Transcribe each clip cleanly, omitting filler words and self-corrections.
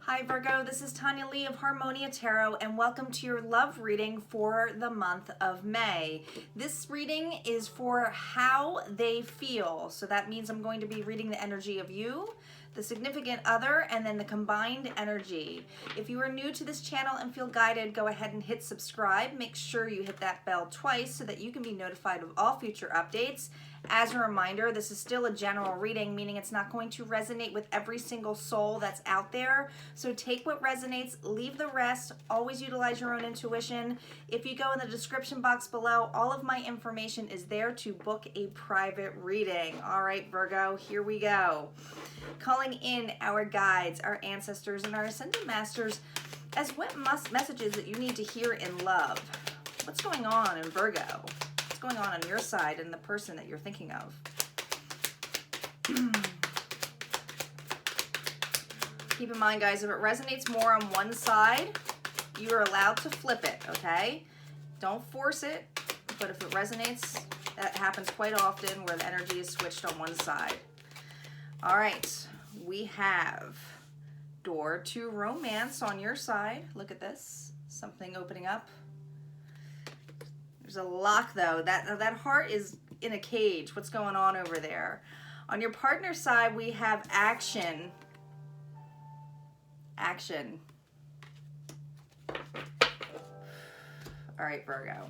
Hi Virgo, this is Tanya Lee of Harmonia Tarot and welcome to your love reading for the month of May. This reading is for how they feel. So that means I'm going to be reading the energy of you, the significant other, and then the combined energy. If you are new to this channel and feel guided, go ahead and hit subscribe. Make sure you hit that bell twice so that you can be notified of all future updates. As a reminder, this is still a general reading, meaning it's not going to resonate with every single soul that's out there. So take what resonates, leave the rest, always utilize your own intuition. If you go in the description box below, all of my information is there to book a private reading. All right, Virgo, here we go. Calling in our guides, our ancestors, and our ascended masters as what messages that you need to hear in love. What's going on in Virgo? Going on your side and the person that you're thinking of. Keep in mind, guys, if it resonates more on one side, you are allowed to flip it, okay? Don't force it, but if it resonates, that happens quite often where the energy is switched on one side. All right, we have door to romance on your side. Look at this, something opening up. There's a lock though. That heart is in a cage. What's going on over there? On your partner's side, we have action. Action. All right, Virgo.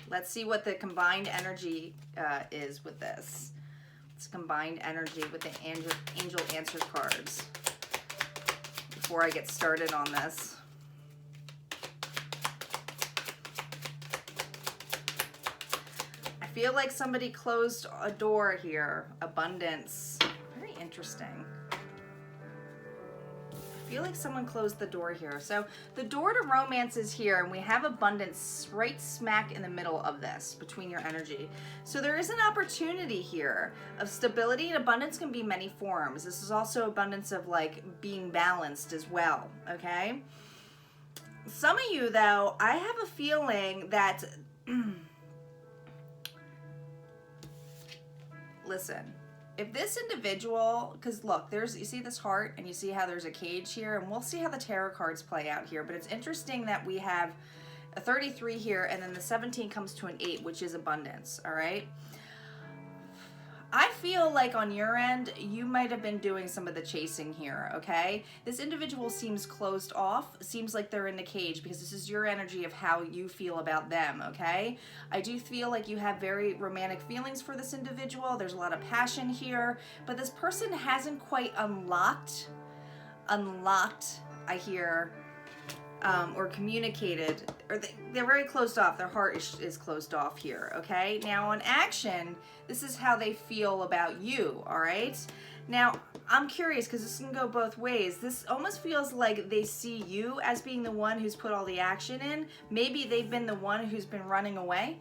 Let's see what the combined energy is with this. It's combined energy with the angel answer cards before I get started on this. I feel like somebody closed a door here. Abundance. Very interesting. I feel like someone closed the door here. So the door to romance is here, and we have abundance right smack in the middle of this, between your energy. So there is an opportunity here of stability, and abundance can be many forms. This is also abundance of like being balanced as well, okay? Some of you though, I have a feeling that listen, if this individual, because look, you see this heart and you see how there's a cage here, and we'll see how the tarot cards play out here, but it's interesting that we have a 33 here and then the 17 comes to an 8, which is abundance, all right? I feel like on your end, you might have been doing some of the chasing here, okay? This individual seems closed off, seems like they're in the cage because this is your energy of how you feel about them, okay? I do feel like you have very romantic feelings for this individual. There's a lot of passion here, but this person hasn't quite unlocked, I hear, or communicated, or they're very closed off. Their heart is closed off here, okay? Now on action, this is how they feel about you, all right? Now, I'm curious because this can go both ways. This almost feels like they see you as being the one who's put all the action in. Maybe they've been the one who's been running away.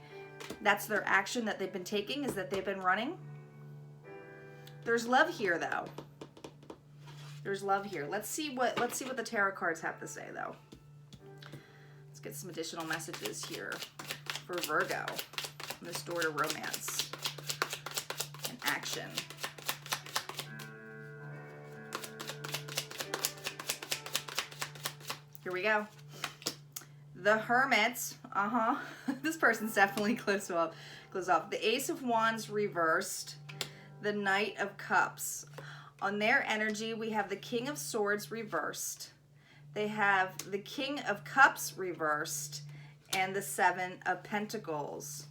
That's their action that they've been taking, is that they've been running. There's love here though. There's love here. Let's see what the tarot cards have to say though. Let's get some additional messages here for Virgo. This door to romance and action. Here we go. The Hermit. This person's definitely closed off. The Ace of Wands reversed. The Knight of Cups. On their energy, we have the King of Swords reversed. They have the King of Cups reversed and the Seven of Pentacles.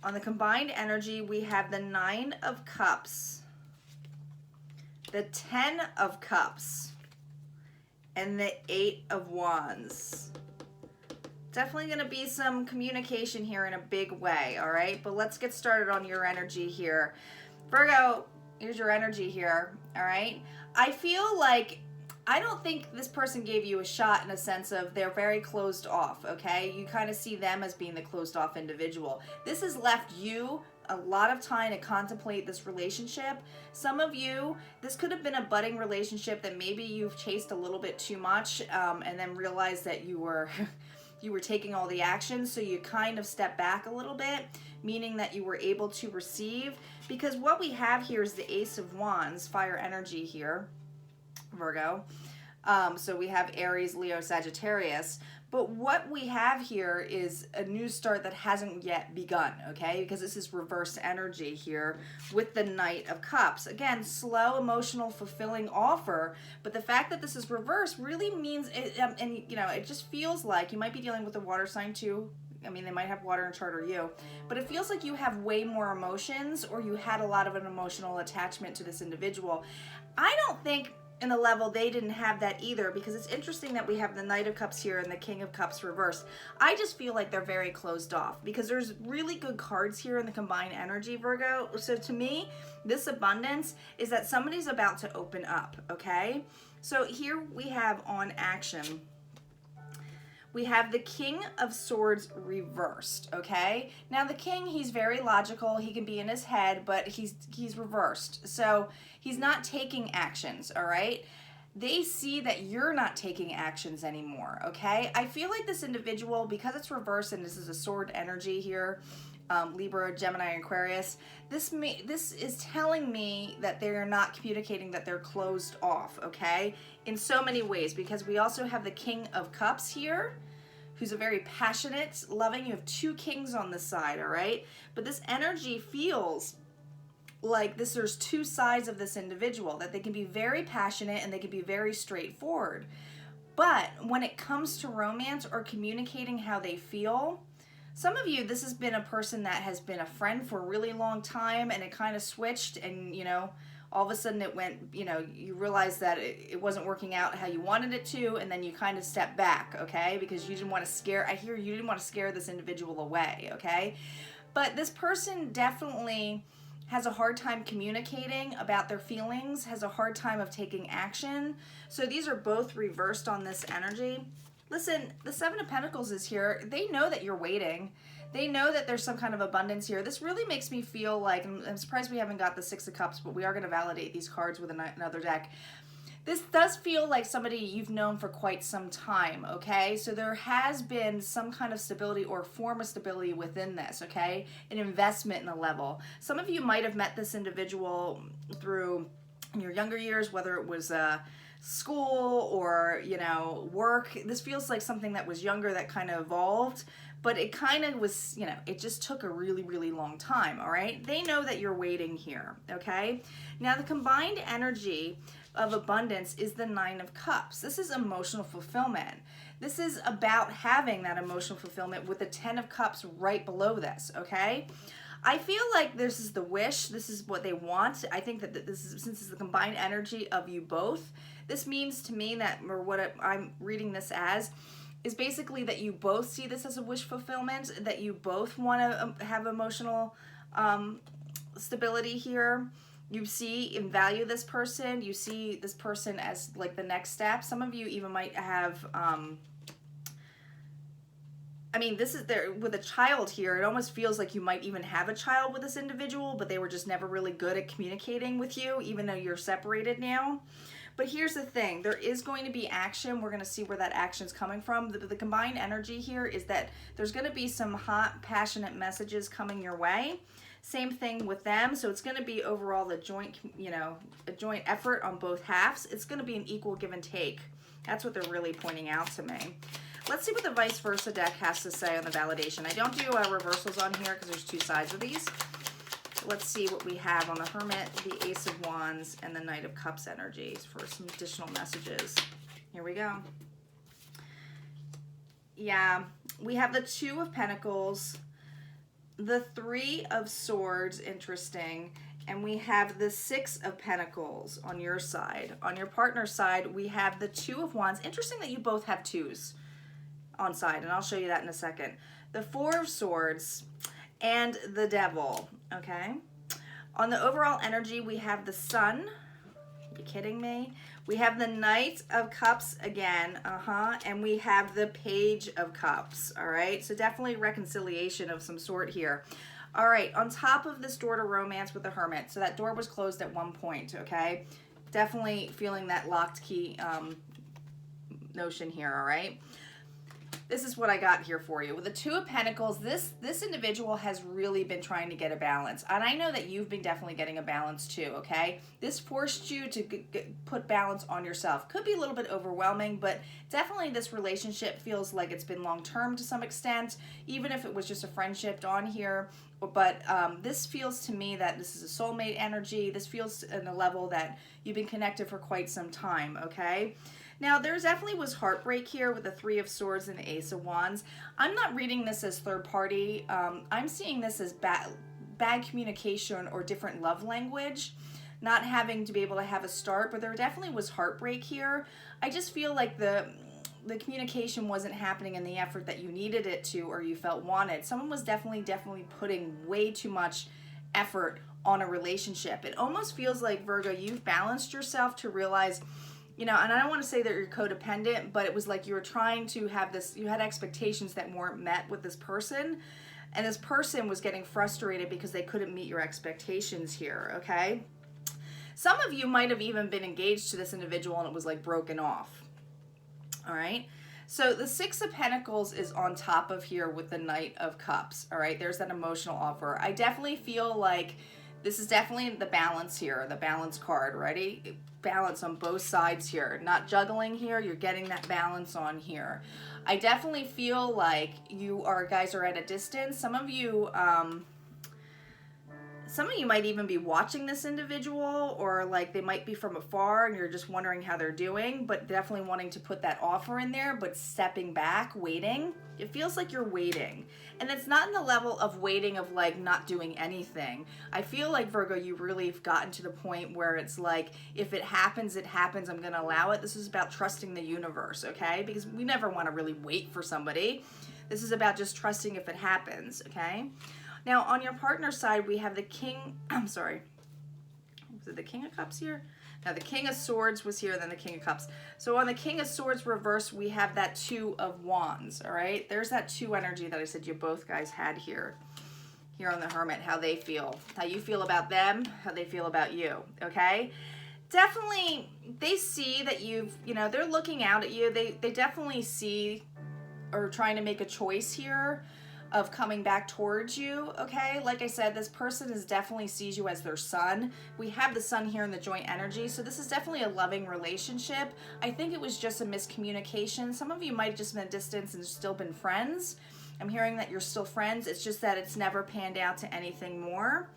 On the combined energy, we have the 9 of Cups, the 10 of Cups, and the 8 of Wands. Definitely going to be some communication here in a big way, all right? But let's get started on your energy here. Virgo, here's your energy here, all right? I feel like I don't think this person gave you a shot in a sense of they're very closed off, okay? You kind of see them as being the closed off individual. This has left you a lot of time to contemplate this relationship. Some of you, this could have been a budding relationship that maybe you've chased a little bit too much and then realized that you were taking all the action, so you kind of step back a little bit, meaning that you were able to receive. Because what we have here is the Ace of Wands, fire energy here, Virgo. So we have Aries, Leo, Sagittarius. But what we have here is a new start that hasn't yet begun, okay? Because this is reverse energy here with the Knight of Cups. Again, slow, emotional, fulfilling offer. But the fact that this is reverse really means, and you know, it just feels like you might be dealing with a water sign too. I mean, they might have water in chart or you, but it feels like you have way more emotions, or you had a lot of an emotional attachment to this individual. I don't think in a level they didn't have that either, because it's interesting that we have the Knight of Cups here and the King of Cups reversed. I just feel like they're very closed off, because there's really good cards here in the combined energy, Virgo. So to me, this abundance is that somebody's about to open up, okay? So here we have on action, we have the King of Swords reversed, okay? Now the King, he's very logical. He can be in his head, but he's reversed. So he's not taking actions, all right? They see that you're not taking actions anymore, okay? I feel like this individual, because it's reversed and this is a sword energy here, Libra, Gemini, Aquarius, this is telling me that they're not communicating, that they're closed off, okay? In so many ways, because we also have the King of Cups here, who's a very passionate, loving. You have two kings on this side, all right? But this energy feels like there's two sides of this individual, that they can be very passionate and they can be very straightforward. But when it comes to romance or communicating how they feel, some of you, this has been a person that has been a friend for a really long time, and it kind of switched, and you know, all of a sudden it went, you know, you realize that it wasn't working out how you wanted it to, and then you kind of step back, okay? Because you didn't want to scare, I hear you didn't want to scare this individual away, okay? But this person definitely has a hard time communicating about their feelings, has a hard time of taking action. So these are both reversed on this energy. Listen, the Seven of Pentacles is here. They know that you're waiting. They know that there's some kind of abundance here. This really makes me feel like, I'm surprised we haven't got the Six of Cups, but we are going to validate these cards with another deck. This does feel like somebody you've known for quite some time, okay? So there has been some kind of stability or form of stability within this, okay? An investment in a level. Some of you might have met this individual through in your younger years, whether it was school or, you know, work. This feels like something that was younger that kind of evolved, but it kind of was, you know, it just took a really, really long time, all right? They know that you're waiting here, okay? Now, the combined energy of abundance is the Nine of Cups. This is emotional fulfillment. This is about having that emotional fulfillment with the Ten of Cups right below this, okay? I feel like this is the wish. This is what they want. I think that this is, since it's the combined energy of you both, this means to me that, or what I'm reading this as, is basically that you both see this as a wish fulfillment, that you both want to have emotional stability here. You see and value this person. You see this person as like the next step. Some of you even might have, I mean, this is there with a child here. It almost feels like you might even have a child with this individual, but they were just never really good at communicating with you, even though you're separated now. But here's the thing, there is going to be action. We're going to see where that action is coming from. The combined energy here is that there's going to be some hot, passionate messages coming your way. Same thing with them. So it's going to be overall the joint, you know, a joint effort on both halves. It's going to be an equal give and take. That's what they're really pointing out to me. Let's see what the vice versa deck has to say on the validation. I don't do reversals on here because there's two sides of these. Let's see what we have on the Hermit, the Ace of Wands, and the Knight of Cups energies for some additional messages. Here we go. Yeah, we have the Two of Pentacles, the Three of Swords, interesting, and we have the Six of Pentacles on your side. On your partner's side, we have the Two of Wands. Interesting that you both have twos on side, and I'll show you that in a second. The Four of Swords and the Devil, okay? On the overall energy, we have the Sun. Are you kidding me? We have the Knight of Cups again, and we have the Page of Cups, all right? So definitely reconciliation of some sort here. All right, on top of this door to romance with the Hermit, so that door was closed at one point, okay? Definitely feeling that locked key notion here, all right? this is what I got here for you. With the Two of Pentacles, this individual has really been trying to get a balance. And I know that you've been definitely getting a balance too, okay? This forced you to put balance on yourself. Could be a little bit overwhelming, but definitely this relationship feels like it's been long-term to some extent, even if it was just a friendship on here. But this feels to me that this is a soulmate energy. This feels in a level that you've been connected for quite some time, okay? Now, there definitely was heartbreak here with the Three of Swords and the Ace of Wands. I'm not reading this as third party. I'm seeing this as bad communication or different love language, not having to be able to have a start, but there definitely was heartbreak here. I just feel like the communication wasn't happening in the effort that you needed it to or you felt wanted. Someone was definitely putting way too much effort on a relationship. It almost feels like, Virgo, you've balanced yourself to realize, you know, and I don't want to say that you're codependent, but it was like you were trying to have this, you had expectations that weren't met with this person, and this person was getting frustrated because they couldn't meet your expectations here, okay? Some of you might have even been engaged to this individual and it was like broken off, all right? So the Six of Pentacles is on top of here with the Knight of Cups, all right? There's that emotional offer. I definitely feel like this is definitely the balance here, the balance card, ready? Balance on both sides here. Not juggling here, you're getting that balance on here. I definitely feel like you guys are at a distance. Some of you might even be watching this individual, or like they might be from afar and you're just wondering how they're doing, but definitely wanting to put that offer in there, but stepping back, waiting. It feels like you're waiting. And it's not in the level of waiting of like not doing anything. I feel like, Virgo, you really have gotten to the point where it's like, if it happens, it happens. I'm going to allow it. This is about trusting the universe, okay? Because we never want to really wait for somebody. This is about just trusting if it happens, okay? Now, on your partner's side, we have the King, was it the King of Cups here? Now, the King of Swords was here, then the King of Cups. So on the King of Swords reverse, we have that Two of Wands, all right? There's that two energy that I said you both guys had here on the Hermit, how they feel. How you feel about them, how they feel about you, okay? Definitely, they see that they're looking out at you. They definitely see or trying to make a choice here of coming back towards you, okay? Like I said, this person definitely sees you as their sun. We have the sun here in the joint energy, so this is definitely a loving relationship. I think it was just a miscommunication. Some of you might have just been distance and still been friends. I'm hearing that you're still friends. It's just that it's never panned out to anything more.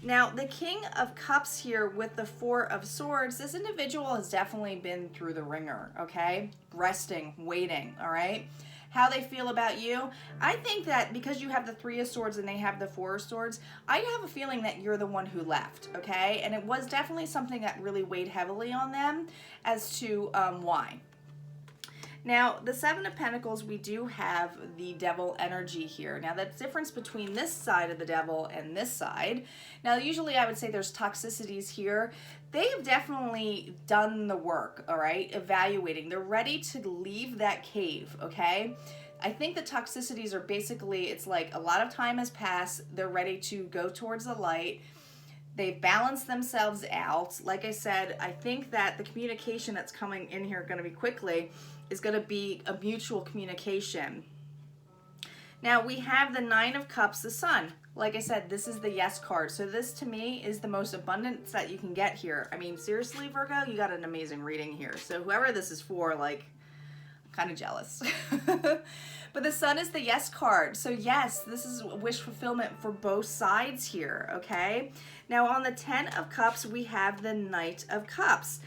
Now, the King of Cups here with the Four of Swords, this individual has definitely been through the ringer, okay? Resting, waiting, all right? How they feel about you. I think that because you have the Three of Swords and they have the Four of Swords, I have a feeling that you're the one who left, okay? And it was definitely something that really weighed heavily on them as to why. Now, the Seven of Pentacles, we do have the Devil energy here. Now, the difference between this side of the Devil and this side, now, usually I would say there's toxicities here. They have definitely done the work, all right, evaluating. They're ready to leave that cave, okay? I think the toxicities are basically, it's like a lot of time has passed. They're ready to go towards the light. They've balanced themselves out. Like I said, I think that the communication that's coming in here going to be quickly is going to be a mutual communication. Now, we have the Nine of Cups, the Sun. Like I said, this is the yes card. So this, to me, is the most abundance that you can get here. I mean, seriously, Virgo, you got an amazing reading here. So whoever this is for, like, I'm kind of jealous. But the Sun is the yes card. So yes, this is wish fulfillment for both sides here, okay? Now, on the Ten of Cups, we have the Knight of Cups.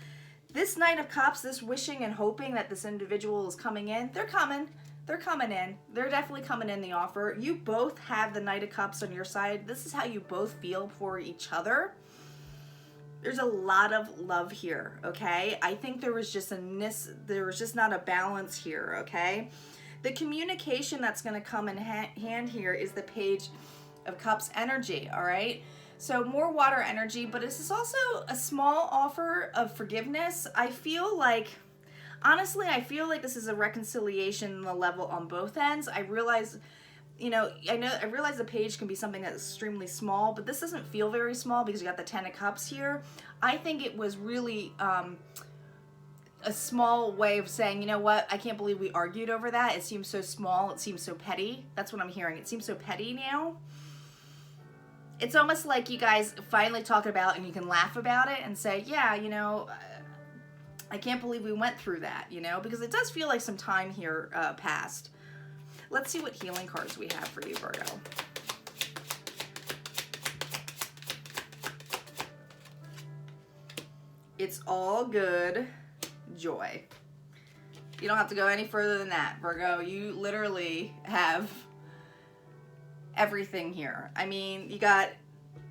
This Knight of Cups, this wishing and hoping that this individual is coming in, they're coming. They're coming in. They're definitely coming in the offer. You both have the Knight of Cups on your side. This is how you both feel for each other. There's a lot of love here, okay? I think there was just not a balance here, okay? The communication that's going to come in hand here is the Page of Cups energy, all right? So more water energy, but this is also a small offer of forgiveness. I feel like, honestly, I feel like this is a reconciliation level on both ends. I realize, I realize the page can be something that's extremely small, but this doesn't feel very small because you got the Ten of Cups here. I think it was really, a small way of saying, you know what, I can't believe we argued over that. It seems so small. It seems so petty. That's what I'm hearing. It seems so petty now. It's almost like you guys finally talk about it and you can laugh about it and say, yeah, you know, I can't believe we went through that, you know, because it does feel like some time here passed. Let's see what healing cards we have for you, Virgo. It's all good. Joy. You don't have to go any further than that, Virgo. You literally have everything here. I mean, you got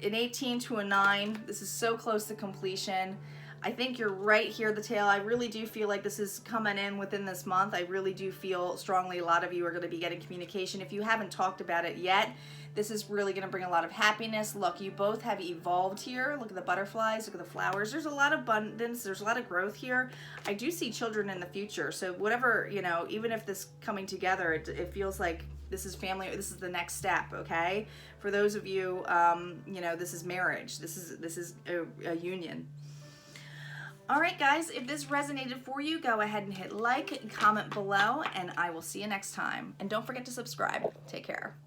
an 18 to a 9. This is so close to completion. I think you're right here, the tail. I really do feel like this is coming in within this month. I really do feel strongly a lot of you are going to be getting communication. If you haven't talked about it yet, this is really going to bring a lot of happiness. Look, you both have evolved here. Look at the butterflies. Look at the flowers. There's a lot of abundance. There's a lot of growth here. I do see children in the future. So whatever, you know, even if this coming together, it feels like this is family. This is the next step, okay? For those of you, you know, this is marriage. This is a union. All right, guys, if this resonated for you, go ahead and hit like, comment below, and I will see you next time. And don't forget to subscribe. Take care.